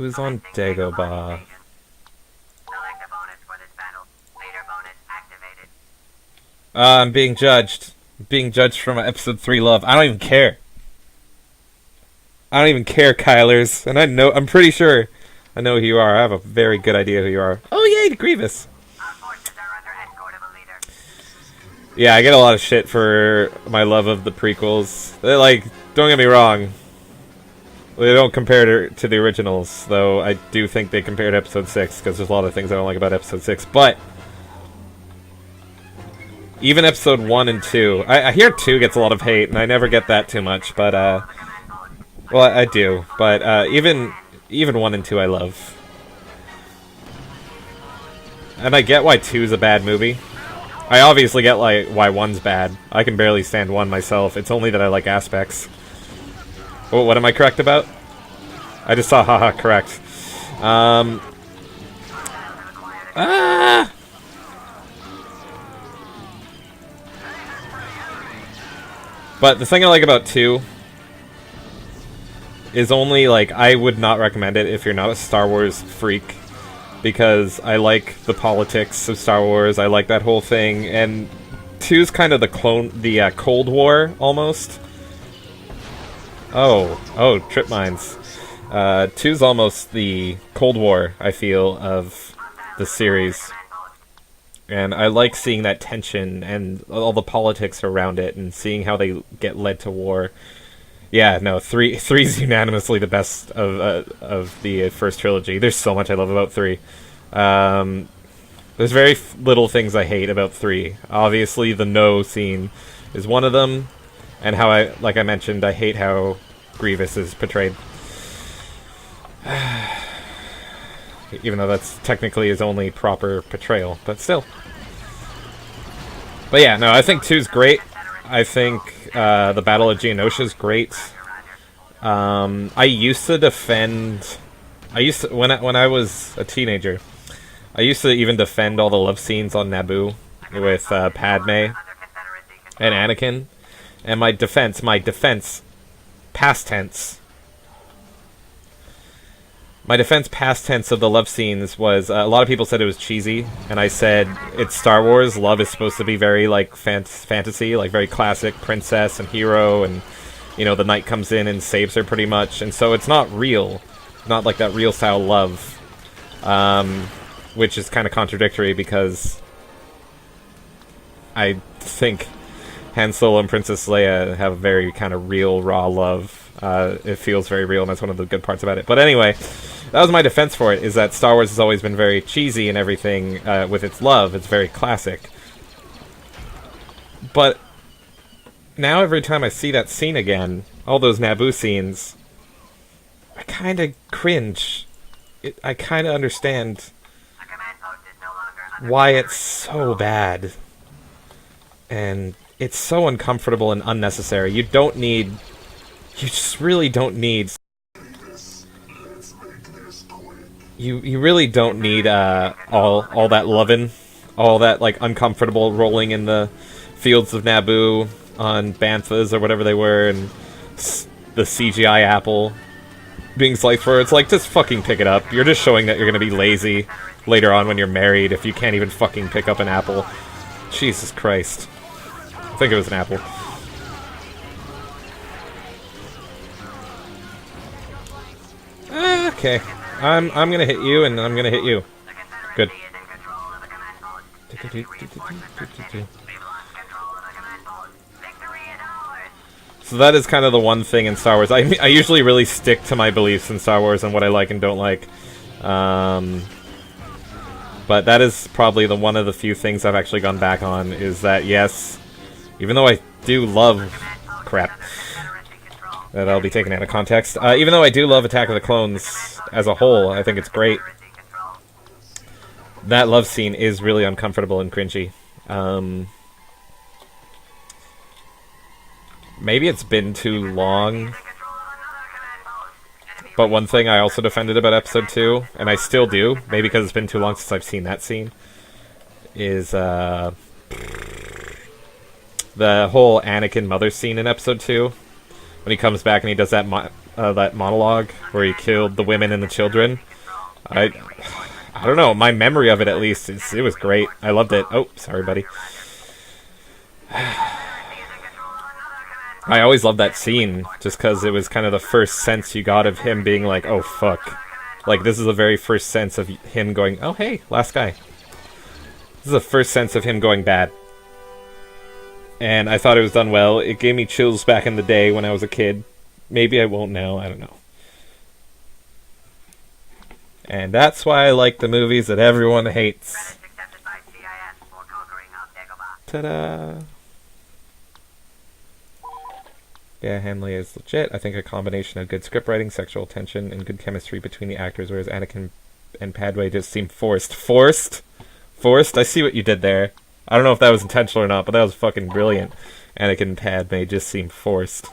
Who's on Dagobah? I'm being judged. Being judged for my episode 3 love. I don't even care. I don't even care, Kylers. And I'm pretty sure I know who you are. I have a very good idea who you are. Oh, yay, Grievous. Yeah, I get a lot of shit for my love of the prequels. They're like, don't get me wrong. They don't compare to the originals, though I do think they compare to episode 6, because there's a lot of things I don't like about episode 6. But even episode 1 and 2, I hear 2 gets a lot of hate, and I never get that too much, but, well, I do, but, even 1 and 2 I love. And I get why 2's a bad movie. I obviously get, like, why 1's bad. I can barely stand 1 myself, it's only that I like aspects. Oh, what am I correct about? I just saw haha correct. But the thing I like about 2 is only, like, I would not recommend it if you're not a Star Wars freak, because I like the politics of Star Wars, I like that whole thing, and 2's kind of the Cold War, almost. Oh, trip mines. 2's almost the Cold War, I feel, of the series. And I like seeing that tension and all the politics around it and seeing how they get led to war. Yeah, no, 3's unanimously the best of the first trilogy. There's so much I love about 3. There's very little things I hate about 3. Obviously, the no scene is one of them, and how like I mentioned, I hate how Grievous is portrayed. Even though that's technically his only proper portrayal, but still. But yeah, no, I think 2's great. I think the Battle of Geonosha's great. I used to defend... when I was a teenager, I used to even defend all the love scenes on Naboo with Padme and Anakin. And my defense, past tense... My defense past tense of the love scenes was, a lot of people said it was cheesy, and I said, it's Star Wars, love is supposed to be very, like, fantasy, like, very classic princess and hero, and, you know, the knight comes in and saves her pretty much, and so it's not real, not like that real style love, which is kind of contradictory, because I think Han Solo and Princess Leia have a very kind of real, raw love. It feels very real, and that's one of the good parts about it. But anyway, that was my defense for it, is that Star Wars has always been very cheesy and everything with its love. It's very classic. But now every time I see that scene again, all those Naboo scenes, I kind of cringe. I kind of understand why it's so bad. And it's so uncomfortable and unnecessary. You just really don't need... You really don't need all that lovin', all that, like, uncomfortable rolling in the fields of Naboo on banthas or whatever they were, and the CGI apple being sliced for. It's like, just fucking pick it up. You're just showing that you're gonna be lazy later on when you're married if you can't even fucking pick up an apple. Jesus Christ. I think it was an apple. Okay. I'm gonna hit you, and I'm gonna hit you. Good. So that is kind of the one thing in Star Wars. I usually really stick to my beliefs in Star Wars and what I like and don't like. But that is probably one of the few things I've actually gone back on, is that, yes, even though I do love... Crap. That'll be taken out of context. Even though I do love Attack of the Clones as a whole, I think it's great. That love scene is really uncomfortable and cringy. Maybe it's been too long. But one thing I also defended about Episode 2, and I still do, maybe because it's been too long since I've seen that scene, is the whole Anakin mother scene in Episode 2. When he comes back and he does that that monologue where he killed the women and the children. I don't know. My memory of it, at least, it was great. I loved it. Oh, sorry, buddy. I always loved that scene, just because it was kind of the first sense you got of him being like, oh, fuck. Like, this is the very first sense of him going, oh, hey, last guy. This is the first sense of him going bad. And I thought it was done well. It gave me chills back in the day when I was a kid. Maybe I won't now, I don't know. And that's why I like the movies that everyone hates. Ta-da! Yeah, Hanley is legit. I think a combination of good scriptwriting, sexual tension, and good chemistry between the actors, whereas Anakin and Padme just seem forced. Forced? Forced? I see what you did there. I don't know if that was intentional or not, but that was fucking brilliant. Anakin and Padme just seem forced.